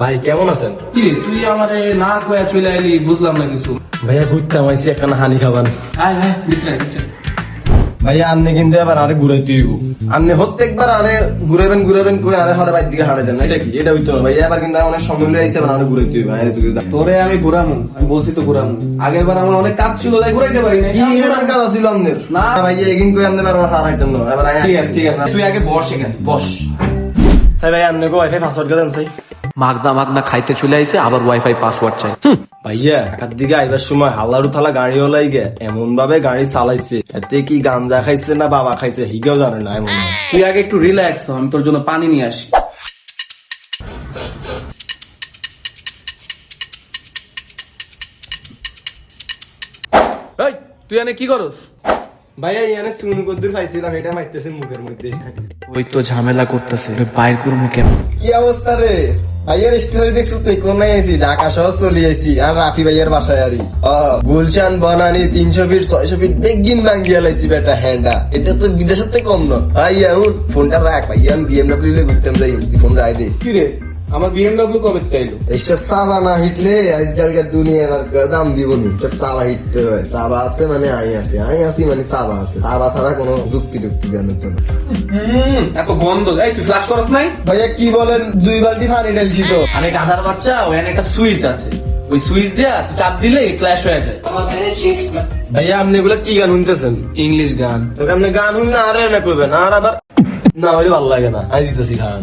ভাই কেমন আছেন? কি রে, তুই আমারে না কয়া চলে আইলি, বুঝলাম না কিছু। ভাইয়া ঘুরতে আমাইছি একখানা হানি খাবান। আয় আয়, ভিতরে আয়, ভিতরে আয়। ভাইয়া আন্নে কিন্তু এবার আরে ঘুরাইতে হইব। আন্নে প্রত্যেকবার আরে ঘুরাবেন কই আরে হরে বাইর দিকে হারাই দেন না, এটা কি? এটা হইতো না ভাইয়া, এবার কিন্তু অনেক সময় লয়ে আইছে, এবার আরে ঘুরাইতে হইব। তোরে আমি ঘুরামু, আমি বলছি তো ঘুরামু। আগের বার আমার অনেক কাজ ছিল, তাই ঘুরাইতে পারি না। কি এমন কাজ ছিল আপনাদের? না। ভাইয়া এগিন কই আন্নে আবার হারাইতেন না, এবার ঠিক আছে ঠিক আছে, তুই আগে বস এখানে, বস। তাই ভাই আন্নে কো ওয়াইফাই পাসওয়ার্ড দেন তাই। মাগদা মাগদা খাইতে চলে আইছে, আবার ওয়াইফাই পাসওয়ার্ড চাই। ভাইয়া ঢাকার দিকে আইবার সময় হাল্লারু থালা গাড়িওয়ালাই গে এমন ভাবে গাড়ি চালাইছে, এতে কি গাঞ্জা খাইছে না বাবা খাইছে হিগেও জানে না। এমন তুই আগে একটু রিল্যাক্স হ, আমি তোর জন্য পানি নিয়ে আসি। এই, তুই এনে কি করস? ভাইয়া ইয়ানে সুনু কদ্দুর পাইছিলাম, এটা মাইতেছেন মুখের মধ্যে। ওই তো ঝামেলা করতেছে, বাইর করবো কেমন? কি অবস্থা রে ভাইয়ার? স্টোরি দেখছো তুই? কোনায় আইছি? ঢাকা শহর চলে আইছি, আর রাফি ভাইয়ার বাসায় আরি। গুলশান বনানি 300 ফিট 600 ফিট বেগিন ভাঙ্গিয়া লাইছি বেটা হ্যান্ডা। এটা তো বিদেশের থেকে কম না ভাইয়া। হুন ফোনটা রাখ ভাইয়া, আমি বিএমডব্লিউ লে ঘুরতাম যাই, ফোন রাখ দে। কি রে, আমার বিএমডব্লিউ কবে চাইলো? এইসব সাবা না হিটলে আজকালকার দুনিয়ার আর দাম দিবনি। সব সাবা হিটতে হয়, সাবা আছে মানে আই আছি মানে সাবা আছে, সাবা ছাড়া কোনো যুক্তি জ্ঞানের জন্য। এত গন্ধ। এই তুই ফ্লাশ করস নাই? ভাইয়া কি বলেন, 2 বালতি পানি ঢালছি তো। আরে গাধার বাচ্চা, ওখানে একটা সুইচ আছে, ওই সুইচ দিয়া চাপ দিলে ফ্ল্যাশ হয়ে যায়। ভাইয়া আপনি এগুলো কি গান শুনতেছেন? ইংলিশ গান। তোকে আপনি গান শুন না আরে না কইবেন, আর আবার না হইলে ভালো লাগে না। আই দিতেছি খান।